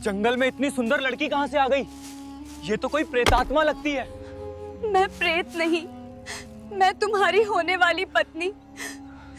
जंगल में इतनी सुंदर लड़की कहाँ से आ गई? ये तो कोई प्रेतात्मा लगती है। मैं प्रेत नहीं, मैं तुम्हारी होने वाली पत्नी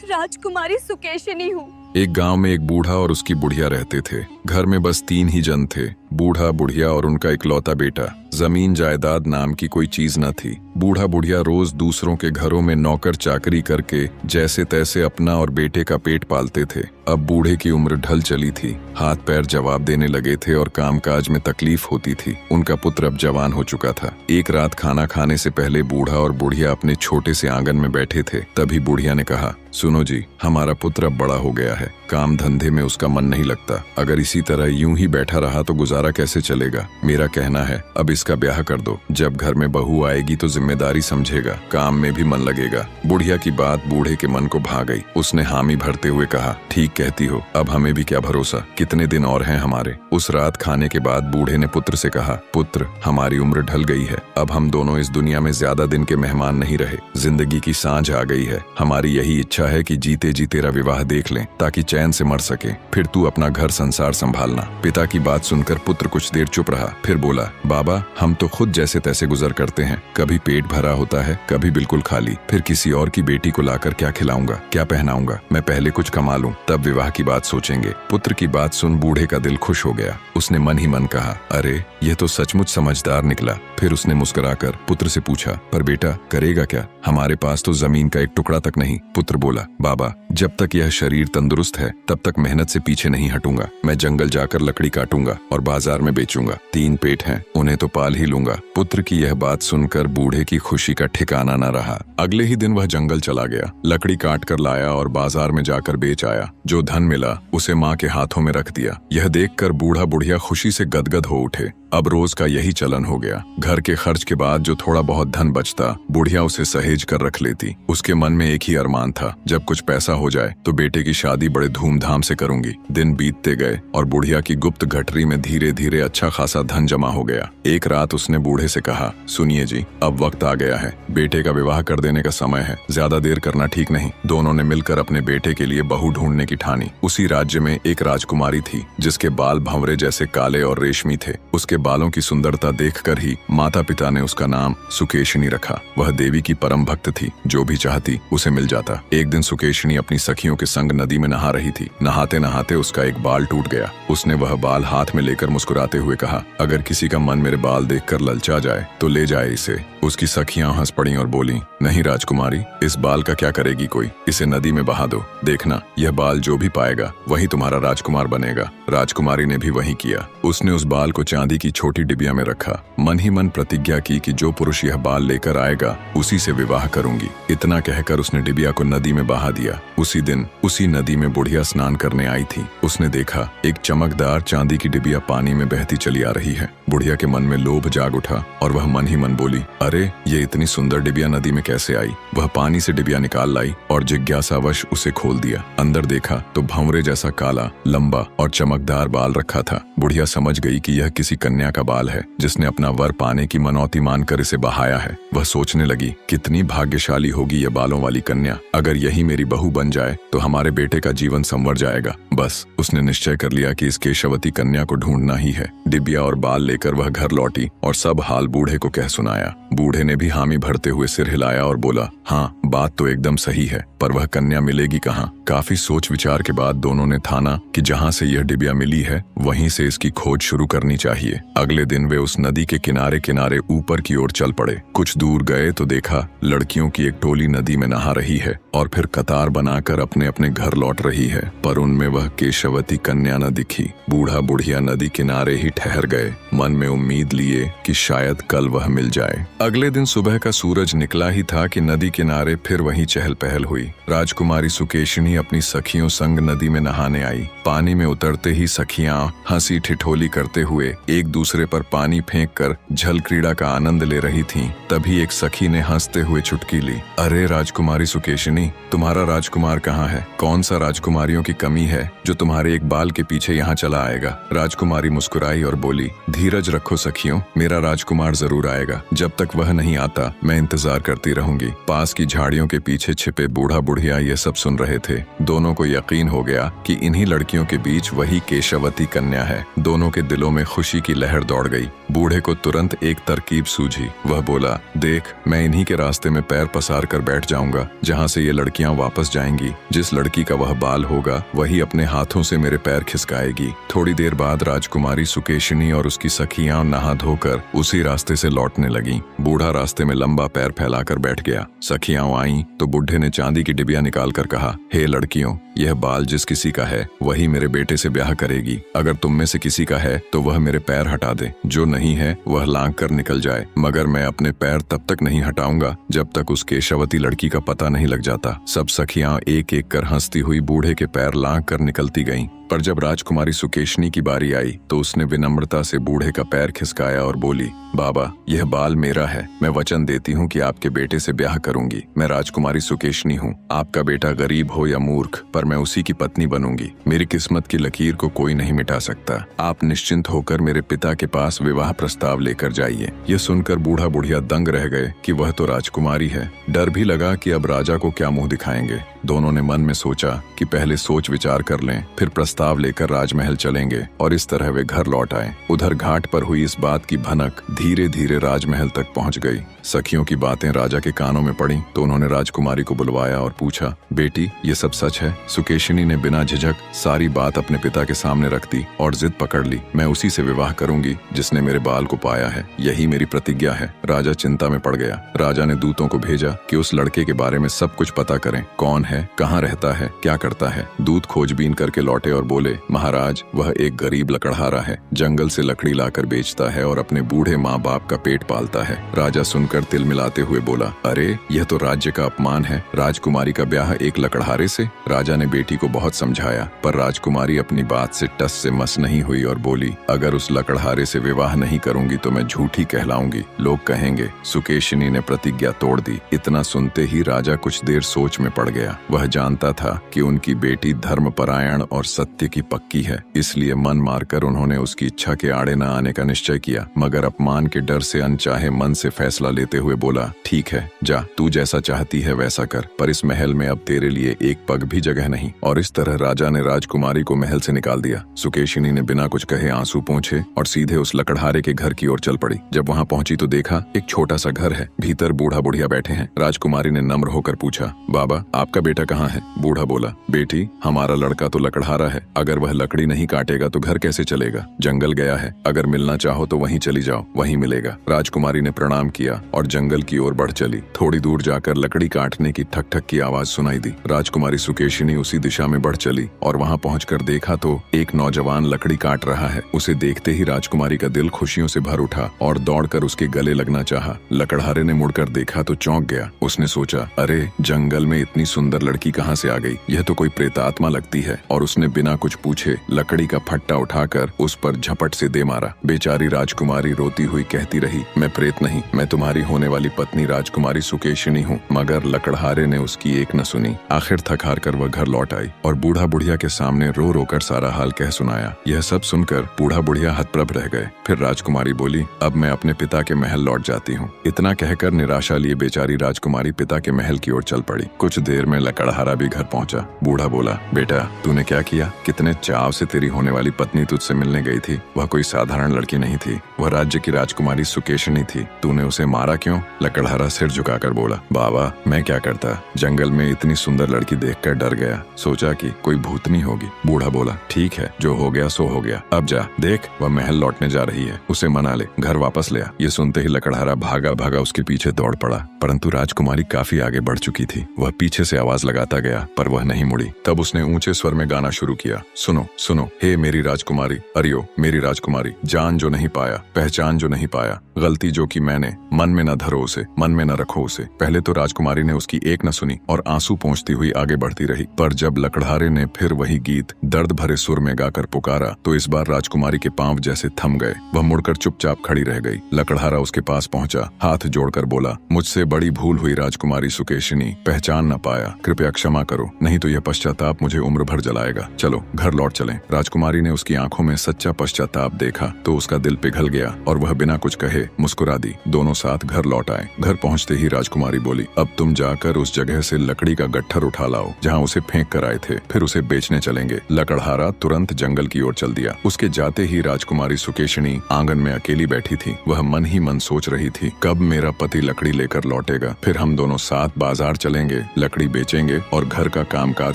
राजकुमारी सुकेशिनी हूँ। एक गांव में एक बूढ़ा और उसकी बुढ़िया रहते थे। घर में बस 3 ही जन थे, बूढ़ा, बुढ़िया और उनका इकलौता बेटा। जमीन जायदाद नाम की कोई चीज न थी। बूढ़ा बुढ़िया रोज दूसरों के घरों में नौकर चाकरी करके जैसे तैसे अपना और बेटे का पेट पालते थे। अब बूढ़े की उम्र ढल चली थी, हाथ पैर जवाब देने लगे थे और कामकाज में तकलीफ होती थी। उनका पुत्र अब जवान हो चुका था। एक रात खाना खाने से पहले बूढ़ा और बुढ़िया अपने छोटे से आंगन में बैठे थे। तभी बुढ़िया ने कहा, सुनो जी, हमारा पुत्र अब बड़ा हो गया है, काम धंधे में उसका मन नहीं लगता। अगर इसी तरह यूं ही बैठा रहा तो गुजारा कैसे चलेगा? मेरा कहना है अब इसका ब्याह कर दो। जब घर में बहू आएगी तो जिम्मेदारी समझेगा, काम में भी मन लगेगा। बुढ़िया की बात बूढ़े के मन को भा गई। उसने हामी भरते हुए कहा, ठीक कहती हो, अब हमें भी क्या भरोसा, कितने दिन और हैं हमारे। उस रात खाने के बाद बूढ़े ने पुत्र से कहा, पुत्र, हमारी उम्र ढल गई है, अब हम दोनों इस दुनिया में ज्यादा दिन के मेहमान नहीं रहे। जिंदगी की सांझ आ गई है। हमारी यही इच्छा है कि जीते जी तेरा विवाह देख लें ताकि चैन से मर सके, फिर तू अपना घर संसार संभालना। पिता की बात सुनकर पुत्र कुछ देर चुप रहा, फिर बोला, बाबा, हम तो खुद जैसे तैसे गुजर करते हैं, कभी पेट भरा होता है, कभी बिल्कुल खाली। फिर किसी और की बेटी को लाकर क्या खिलाऊंगा, क्या पहनाऊंगा? मैं पहले कुछ कमा लूं, तब विवाह की बात सोचेंगे। पुत्र की बात सुन बूढ़े का दिल खुश हो गया। उसने मन ही मन कहा, अरे यह तो सचमुच समझदार निकला। फिर उसने मुस्कुराकर पुत्र से पूछा, पर बेटा करेगा क्या? हमारे पास तो जमीन का एक टुकड़ा तक नहीं। पुत्र बोला, बाबा, जब तक यह शरीर तंदुरुस्त है तब तक मेहनत से पीछे नहीं हटूंगा। मैं जंगल जाकर लकड़ी काटूंगा और बाजार में बेचूंगा। 3 पेट हैं, उन्हें तो पाल ही लूंगा। पुत्र की यह बात सुनकर बूढ़े की खुशी का ठिकाना न रहा। अगले ही दिन वह जंगल चला गया, लकड़ी काट कर लाया और बाजार में जाकर बेच आया। जो धन मिला उसे माँ के हाथों में रख दिया। यह देखकर बूढ़ा बुढ़िया खुशी से गदगद हो उठे। अब रोज का यही चलन हो गया। घर के खर्च के बाद जो थोड़ा बहुत धन बचता, बुढ़िया उसे सहेज कर रख लेती। उसके मन में एक ही अरमान था, जब कुछ पैसा हो जाए तो बेटे की शादी बड़े धूमधाम से करूंगी। दिन बीतते गए और बुढ़िया की गुप्त गठरी में धीरे धीरे अच्छा खासा धन जमा हो गया। एक रात उसने बूढ़े से कहा, सुनिए जी, अब वक्त आ गया है, बेटे का विवाह कर देने का समय है, ज्यादा देर करना ठीक नहीं। दोनों ने मिलकर अपने बेटे के लिए बहू ढूंढने की ठानी। उसी राज्य में एक राजकुमारी थी जिसके बाल भंवरे जैसे काले और रेशमी थे। उसके बालों की सुंदरता देखकर ही माता पिता ने उसका नाम सुकेशिनी रखा। वह देवी की परम भक्त थी, जो भी चाहती उसे मिल जाता। एक दिन सुकेशिनी अपनी सखियों के संग नदी में नहा रही थी। नहाते नहाते उसका एक बाल टूट गया। उसने वह बाल हाथ में लेकर मुस्कुराते हुए कहा, अगर किसी का मन मेरे बाल देखकर ललचा जाए तो ले जाए इसे। उसकी सखियां हंस पड़ी और बोली, नहीं राजकुमारी, इस बाल का क्या करेगी कोई, इसे नदी में बहा दो। देखना, यह बाल जो भी पाएगा वही तुम्हारा राजकुमार बनेगा। राजकुमारी ने भी वही किया। उसने उस बाल को चांदी की छोटी डिबिया में रखा। मन ही मन प्रतिज्ञा की कि जो पुरुष यह बाल लेकर आएगा उसी से विवाह करूंगी। इतना कहकर उसने डिबिया को नदी में बहा दिया। उसी दिन उसी नदी में बुढ़िया स्नान करने आई थी। उसने देखा एक चमकदार चांदी की डिबिया पानी में बहती चली आ रही है। बुढ़िया के मन में लोभ जाग उठा और वह मन ही मन बोली, अरे ये इतनी सुंदर डिबिया नदी में कैसे आई? वह पानी से डिबिया निकाल लाई और जिज्ञासावश उसे खोल दिया। अंदर देखा तो भंवरे जैसा काला, लंबा और चमकदार बाल रखा था। बुढ़िया समझ गई कि यह किसी कन्या का बाल है जिसने अपना वर पाने की मनौती मानकर इसे बहाया है। वह सोचने लगी, कितनी भाग्यशाली होगी यह बालों वाली कन्या। अगर यही मेरी बहू बन जाए तो हमारे बेटे का जीवन संवर जाएगा। बस उसने निश्चय कर लिया कि इस केशवती कन्या को ढूंढना ही है। डिबिया और बाल लेकर वह घर लौटी और सब हाल बूढ़े को कह सुनाया। बूढ़े ने भी हामी भरते हुए सिर हिलाया और बोला, हाँ, बात तो एकदम सही है, पर वह कन्या मिलेगी कहाँ? काफी सोच विचार के बाद दोनों ने ठाना कि जहाँ से यह डिबिया मिली है वहीं से इसकी खोज शुरू करनी चाहिए। अगले दिन वे उस नदी के किनारे किनारे ऊपर की ओर चल पड़े। कुछ दूर गए तो देखा लड़कियों की एक टोली नदी में नहा रही है और फिर कतार बनाकर अपने अपने घर लौट रही है, पर उनमें वह केशवती कन्या न दिखी। बूढ़ा बुढ़िया नदी किनारे ही ठहर गए, मन में उम्मीद लिए कि शायद कल वह मिल जाए। अगले दिन सुबह का सूरज निकला ही था कि नदी किनारे फिर वही चहल पहल हुई। राजकुमारी सुकेशिनी अपनी सखियों संग नदी में नहाने आई। पानी में उतरते ही सखियां हंसी ठिठोली करते हुए एक दूसरे पर पानी फेंक कर जल क्रीड़ा का आनंद ले रही थीं। तभी एक सखी ने हंसते हुए चुटकी ली, अरे राजकुमारी सुकेशिनी, तुम्हारा राजकुमार कहाँ है? कौन सा राजकुमारियों की कमी है जो तुम्हारे एक बाल के पीछे यहाँ चला आएगा? राजकुमारी मुस्कुराई और बोली, धीरज रखो सखियों, मेरा राजकुमार जरूर आएगा। जब तक वह नहीं आता मैं इंतजार करती रहूंगी। पास की झाड़ियों के पीछे छिपे बूढ़ा बुढ़िया ये सब सुन रहे थे। दोनों को यकीन हो गया कि इन्हीं लड़कियों के बीच वही केशवती कन्या है। दोनों के दिलों में खुशी की लहर दौड़ गई। बूढ़े को तुरंत एक तरकीब सूझी। वह बोला, देख, मैं इन्हीं के रास्ते में पैर पसार कर बैठ जाऊंगा जहाँ से ये लड़कियां वापस जाएंगी। जिस लड़की का वह बाल होगा वही अपने हाथों से मेरे पैर खिसकाएगी। थोड़ी देर बाद राजकुमारी सुकेशिनी और उसकी सखियां नहा धोकर उसी रास्ते से लौटने लगीं। बूढ़ा रास्ते में लंबा पैर फैलाकर बैठ गया। सखियां आईं तो बुढ़े ने चांदी की डिबिया निकाल कर कहा, हे लड़कियों, यह बाल जिस किसी का है वही मेरे बेटे से ब्याह करेगी। अगर तुम में से किसी का है तो वह मेरे पैर हटा दे, जो नहीं है वह लांग कर निकल जाए। मगर मैं अपने पैर तब तक नहीं हटाऊंगा जब तक उस केशवती लड़की का पता नहीं लग जाता। सब सखियां एक एक कर हंसती हुई बूढ़े के पैर लांग कर निकलती गईं। पर जब राजकुमारी सुकेशनी की बारी आई तो उसने विनम्रता से बूढ़े का पैर खिसकाया और बोली, बाबा, यह बाल मेरा है। मैं वचन देती हूँ कि आपके बेटे से ब्याह करूंगी। मैं राजकुमारी सुकेशनी हूँ। आपका बेटा गरीब हो या मूर्ख, पर मैं उसी की पत्नी बनूंगी। मेरी किस्मत की लकीर को कोई नहीं मिटा सकता। आप निश्चिंत होकर मेरे पिता के पास विवाह प्रस्ताव लेकर जाइए। यह सुनकर बूढ़ा बुढ़िया दंग रह गए कि वह तो राजकुमारी है। डर भी लगा कि अब राजा को क्या मुंह दिखाएंगे। दोनों ने मन में सोचा कि पहले सोच विचार कर लें, फिर प्रस्ताव लेकर राजमहल चलेंगे, और इस तरह वे घर लौट आए। उधर घाट पर हुई इस बात की भनक धीरे धीरे राजमहल तक पहुंच गई। सखियों की बातें राजा के कानों में पड़ी तो उन्होंने राजकुमारी को बुलवाया और पूछा, बेटी, ये सब सच है? सुकेशिनी ने बिना झिझक सारी बात अपने पिता के सामने रख दी और जिद पकड़ ली। मैं उसी से विवाह करूंगी जिसने मेरे बाल को पाया है। यही मेरी प्रतिज्ञा है। राजा चिंता में पड़ गया। राजा ने दूतों को भेजा कि उस लड़के के बारे में सब कुछ पता करें। कौन है, कहाँ रहता है, क्या करता है। दूत खोजबीन करके लौटे और बोले, महाराज, वह एक गरीब लकड़हारा है। जंगल से लकड़ी लाकर बेचता है और अपने बूढ़े माँ बाप का पेट पालता है। राजा सुनकर तिल मिलाते हुए बोला, अरे, यह तो राज्य का अपमान है। राजकुमारी का ब्याह एक लकड़हारे से? राजा ने बेटी को बहुत समझाया, पर राजकुमारी अपनी बात से टस से मस नहीं हुई और बोली, अगर उस लकड़हारे से विवाह नहीं करूंगी तो मैं झूठी कहलाऊंगी। लोग कहेंगे सुकेशिनी ने प्रतिज्ञा तोड़ दी। इतना सुनते ही राजा कुछ देर सोच में पड़ गया। वह जानता था कि उनकी बेटी धर्मपरायण और सत्य की पक्की है, इसलिए मन मारकर उन्होंने उसकी इच्छा के आड़े न आने का निश्चय किया। मगर अपमान के डर से अनचाहे मन से फैसला लेते हुए बोला, ठीक है, जा, तू जैसा चाहती है वैसा कर, पर इस महल में अब तेरे लिए एक पग भी जगह नहीं। और इस तरह राजा ने राजकुमारी को महल से निकाल दिया। सुकेशिनी ने बिना कुछ कहे आंसू पोंछे और सीधे उस लकड़हारे के घर की ओर चल पड़ी। जब वहां पहुंची तो देखा एक छोटा सा घर है, भीतर बूढ़ा बुढ़िया बैठे हैं। राजकुमारी ने नम्र होकर पूछा, बाबा, आपका बेटा कहाँ है? बूढ़ा बोला, बेटी, हमारा लड़का तो लकड़हारा है। अगर वह लकड़ी नहीं काटेगा तो घर कैसे चलेगा? जंगल गया है। अगर मिलना चाहो तो वहीं चली जाओ, वहीं मिलेगा। राजकुमारी ने प्रणाम किया और जंगल की ओर बढ़ चली। थोड़ी दूर जाकर लकड़ी काटने की ठक ठक की आवाज सुनाई दी। राजकुमारी सुकेशिनी उसी दिशा में बढ़ चली और वहां पहुंचकर देखा तो एक नौजवान लकड़ी काट रहा है। उसे देखते ही राजकुमारी का दिल खुशियों से भर उठा और दौड़कर उसके गले लगना चाहा। लकड़हारे ने मुड़कर देखा तो चौंक गया। उसने सोचा, अरे, जंगल में इतनी सुंदर लड़की कहाँ से आ गई? यह तो कोई प्रेतात्मा लगती है। और उसने बिना कुछ पूछे लकड़ी का फट्टा उठाकर उस पर झपट से दे मारा। बेचारी राजकुमारी रोती हुई कहती रही, मैं प्रेत नहीं, मैं तुम्हारी होने वाली पत्नी राजकुमारी सुकेशिनी हूँ। मगर लकड़हारे ने उसकी एक न सुनी। आखिर थक हार कर वह घर लौट आई और बूढ़ा बुढ़िया के सामने रो रो कर सारा हाल कह सुनाया। यह सब सुनकर बूढ़ा बुढ़िया हतप्रभ रह गए। फिर राजकुमारी बोली, अब मैं अपने पिता के महल लौट जाती हूँ। इतना कहकर निराशा लिए बेचारी राजकुमारी पिता के महल की ओर चल पड़ी। कुछ देर में लकड़हारा भी घर पहुंचा। बूढ़ा बोला, बेटा, तूने क्या किया? कितने चाव से तेरी होने वाली पत्नी तुझसे मिलने गई थी। वह कोई साधारण लड़की नहीं थी, वह राज्य की राजकुमारी सुकेशिनी थी। तूने उसे मारा क्यों? लकड़हारा सिर झुकाकर बोला, बाबा, मैं क्या करता? जंगल में इतनी सुंदर लड़की देखकर डर गया, सोचा कि कोई भूतनी होगी। बूढ़ा बोला, ठीक है, जो हो गया सो हो गया। अब जा, देख, वह महल लौटने जा रही है, उसे मना ले, घर वापस ले आ। ये सुनते ही लकड़हारा भागा भागा उसके पीछे दौड़ पड़ा, परंतु राजकुमारी काफी आगे बढ़ चुकी थी। वह पीछे से आवाज लगाता गया पर वह नहीं मुड़ी। तब उसने ऊंचे स्वर में गाना शुरू किया, सुनो सुनो, हे मेरी राजकुमारी, अरियो मेरी राजकुमारी, जान जो नहीं पाया, पहचान जो नहीं पाया, गलती जो की मैंने, मन में न धरो उसे, मन में न रखो उसे। पहले तो राजकुमारी ने उसकी एक न सुनी और आंसू पोंछती हुई आगे बढ़ती रही। पर जब लकड़हारे ने फिर वही गीत दर्द भरे सुर में गाकर पुकारा तो इस बार राजकुमारी के पांव जैसे थम गए। वह मुड़कर चुपचाप खड़ी रह गई। लकड़हारा उसके पास पहुंचा, हाथ जोड़कर बोला, मुझसे बड़ी भूल हुई राजकुमारी सुकेशिनी, पहचान न पाया, कृपया क्षमा करो, नहीं तो यह पश्चाताप मुझे उम्र भर जलाएगा। चलो घर लौट चलें। राजकुमारी ने उसकी आंखों में सच्चा पश्चाताप देखा तो उसका दिल पिघल गया और वह बिना कुछ कहे मुस्कुरा दी। दोनों साथ घर लौट आए। घर पहुंचते ही राजकुमारी बोली, अब तुम जाकर उस जगह से लकड़ी का गट्ठर उठा लाओ जहाँ उसे फेंक कर आए थे, फिर उसे बेचने चलेंगे। लकड़हारा तुरंत जंगल की ओर चल दिया। उसके जाते ही राजकुमारी सुकेशिनी आंगन में अकेली बैठी थी। वह मन ही मन सोच रही थी, कब मेरा पति लकड़ी लेकर लौटेगा, फिर हम दोनों साथ बाजार चलेंगे, लकड़ी बेचेंगे और घर का कामकाज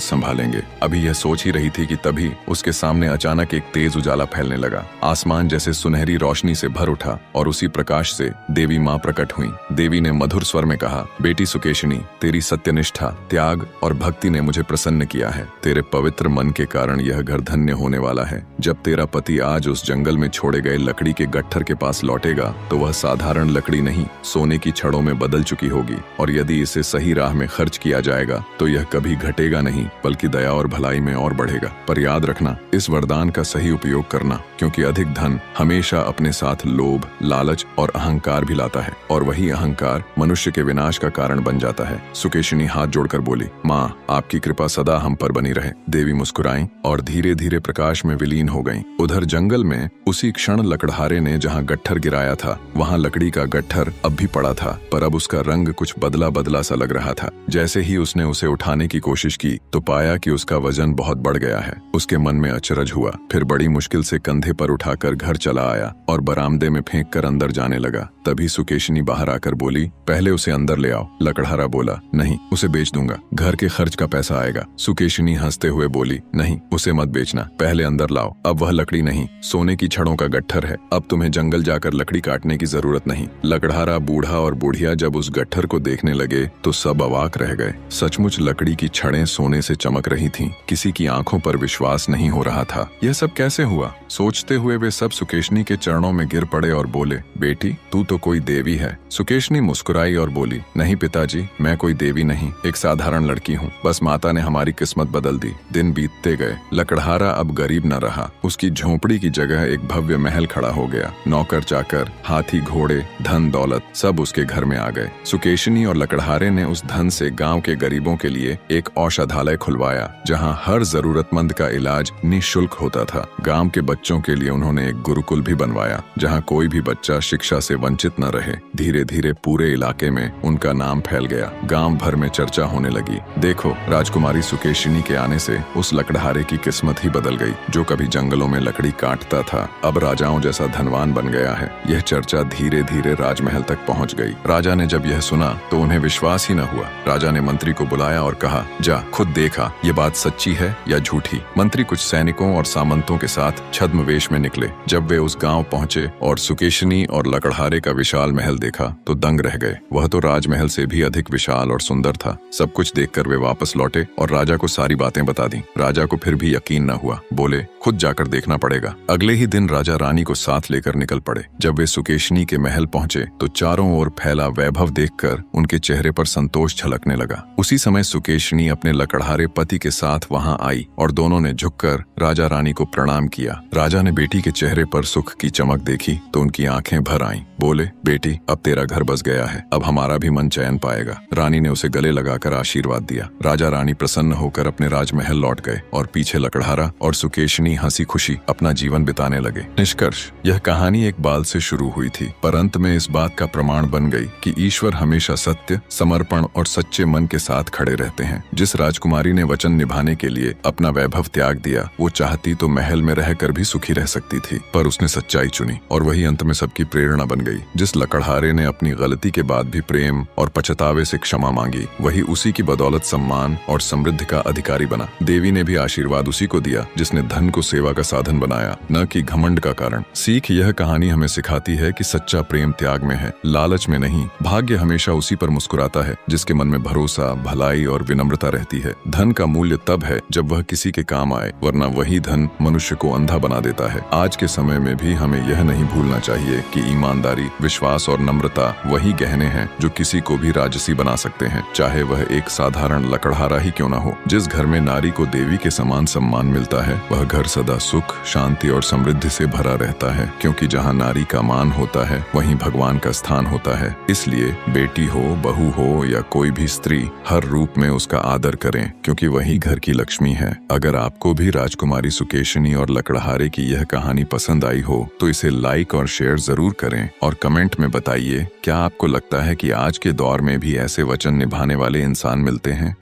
संभालेंगे। अभी यह सोच ही रही थी कि तभी उसके सामने अचानक एक तेज उजाला फैलने लगा। आसमान जैसे सुनहरी रोशनी से भर उठा और उसी प्रकाश से देवी माँ प्रकट हुई। देवी ने मधुर स्वर में कहा, बेटी सुकेशिनी, तेरी सत्यनिष्ठा, त्याग और भक्ति ने मुझे प्रसन्न किया है। तेरे पवित्र मन के कारण यह घर धन्य होने वाला है। जब तेरा पति आज उस जंगल में छोड़े गए लकड़ी के गट्ठर के पास लौटेगा तो वह साधारण लकड़ी नहीं, सोने की छड़ों में बदल चुकी होगी, और यदि इसे सही राह में खर्च किया जाएगा तो यह कभी घटेगा नहीं बल्कि दया और भलाई में और बढ़ेगा। पर याद रखना, इस वरदान का सही उपयोग करना, क्योंकि अधिक धन हमेशा अपने साथ लोभ, लालच और अहंकार भी लाता है, और वही अहंकार मनुष्य के विनाश का कारण बन जाता है। सुकेशिनी हाथ जोड़कर बोली, माँ, आपकी कृपा सदा हम पर बनी रहे। देवी मुस्कुराई और धीरे धीरे प्रकाश में विलीन हो गईं। उधर जंगल में उसी क्षण लकड़हारे ने जहाँ गट्ठर गिराया था वहाँ लकड़ी का गट्ठर अब भी पड़ा था, पर अब उसका रंग कुछ बदला बदला सा लग रहा था। जैसे ही उसने उसे उठाने की कोशिश की तो पाया कि उसका वजन बहुत बढ़ गया है। उसके मन में अचरज हुआ। फिर बड़ी मुश्किल से कंधे पर उठाकर घर चला आया और बरामदे में फेंक कर अंदर जाने लगा। तभी सुकेशिनी बाहर आकर बोली, पहले उसे अंदर ले आओ। लकड़हारा बोला, नहीं, उसे बेच दूंगा, घर के खर्च का पैसा आएगा। सुकेशिनी हंसते हुए बोली, नहीं, उसे मत बेचना, पहले अंदर लाओ। अब वह लकड़ी नहीं, सोने की छड़ों का गट्ठर है। अब तुम्हें जंगल जाकर लकड़ी काटने की जरूरत नहीं। लकड़हारा, बूढ़ा और बुढ़िया जब उस गट्ठर को देखने लगे तो सब अवाक रह गए। सचमुच लकड़ी की छड़ें सोने से चमक रही थीं। किसी की आंखों पर विश्वास नहीं हो रहा था। यह सब कैसे हुआ? सोचते हुए वे सब सुकेशिनी के चरणों में गिर पड़े और बोले, बेटी, तू तो कोई देवी है। सुकेशिनी मुस्कुराई और बोली, नहीं पिताजी, मैं कोई देवी नहीं, एक साधारण लड़की हूँ। बस माता ने हमारी किस्मत बदल दी। दिन बीतते गए। लकड़हारा अब गरीब न रहा। उसकी झोंपड़ी की जगह एक भव्य महल खड़ा हो गया। नौकर चाकर, हाथी घोड़े, धन दौलत सब उसके घर में आ गए। सुकेशिनी और लकड़हारे ने उस धन से गांव के गरीबों के लिए एक औषधालय खुलवाया जहां हर जरूरतमंद का इलाज निःशुल्क होता था। गांव के बच्चों के लिए उन्होंने एक गुरुकुल भी बनवाया जहां कोई भी बच्चा शिक्षा से वंचित न रहे। धीरे धीरे पूरे इलाके में उनका नाम फैल गया। गांव भर में चर्चा होने लगी। देखो, राजकुमारी सुकेशिनी के आने से उस लकड़हारे की किस्मत ही बदल गई। जो कभी जंगलों में लकड़ी काटता था अब राजाओं जैसा धनवान बन गया है। यह चर्चा धीरे धीरे राजमहल तक पहुंच गई। राजा ने जब यह सुना तो उन्हें विश्वास ही न हुआ। राजा ने मंत्री को बुलाया और कहा, जा खुद देखा ये बात सच्ची है या झूठी। मंत्री कुछ सैनिकों और सामंतों के साथ छद्मवेश में निकले। जब वे उस गांव पहुंचे और सुकेशिनी और लकड़हारे का विशाल महल देखा तो दंग रह गए। वह तो राजमहल से भी अधिक विशाल और सुंदर था। सब कुछ देखकर वे वापस लौटे और राजा को सारी बातें बता दी। राजा को फिर भी यकीन न हुआ। बोले, खुद जाकर देखना पड़ेगा। अगले ही दिन राजा रानी को साथ लेकर निकल पड़े। जब वे सुकेशिनी के महल पहुंचे तो चारों ओर फैला वैभव देखकर उनके चेहरे पर संतोष झलकने लगा। उसी समय सुकेशिनी अपने लकड़हारे पति के साथ वहां आई और दोनों ने झुककर राजा रानी को प्रणाम किया। राजा ने बेटी के चेहरे पर सुख की चमक देखी तो उनकी आंखें भर आईं। बोले, बेटी, अब तेरा घर बस गया है, अब हमारा भी मन चैन पाएगा। रानी ने उसे गले लगाकर आशीर्वाद दिया। राजा रानी प्रसन्न होकर अपने राजमहल लौट गए और पीछे लकड़हारा और सुकेशिनी हंसी खुशी अपना जीवन बिताने लगे। निष्कर्ष, यह कहानी एक बाल से शुरू हुई थी पर अंत में इस बात का प्रमाण बन गई कि ईश्वर हमेशा सत्य, समर्पण और सच्चे मन के साथ खड़े रहते हैं। जिस राजकुमारी ने वचन निभाने के लिए अपना वैभव त्याग दिया वो चाहती तो महल में रहकर भी सुखी रह सकती थी, पर उसने सच्चाई चुनी और वही अंत में सबकी प्रेरणा बन गई। जिस लकड़हारे ने अपनी गलती के बाद भी प्रेम और पछतावे से क्षमा मांगी वही उसी की बदौलत सम्मान और समृद्धि का अधिकारी बना। देवी ने भी आशीर्वाद उसी को दिया जिसने धन को सेवा का साधन बनाया, न कि घमंड का कारण। सीख यह कहानी हमें सिखाती है कि सच्चा प्रेम त्याग में है, लालच में नहीं। भाग्य हमेशा उसी पर मुस्कुराता है जिसके मन में भरोसा, भलाई और विनम्रता रहती है। धन का मूल्य तब है जब वह किसी के काम आए, वरना वही धन मनुष्य को अंधा बना देता है। आज के समय में भी हमें यह नहीं भूलना चाहिए कि ईमानदारी, विश्वास और नम्रता वही गहने हैं जो किसी को भी राजसी बना सकते हैं, चाहे वह एक साधारण लकड़हारा ही क्यों न हो। जिस घर में नारी को देवी के समान सम्मान मिलता है, वह घर सदा सुख, शांति और समृद्धि से भरा रहता है, क्योंकि जहाँ नारी का मान होता है वहीं भगवान का स्थान होता है। इसलिए बेटी हो, बहू हो या कोई भी स्त्री, हर रूप में उसका आदर करें, क्योंकि वही घर की लक्ष्मी है। अगर आपको भी राजकुमारी सुकेशिनी और लकड़हारे की यह कहानी पसंद आई हो तो इसे लाइक और शेयर जरूर करें और कमेंट में बताइए क्या आपको लगता है कि आज के दौर में भी ऐसे वचन निभाने वाले इंसान मिलते हैं।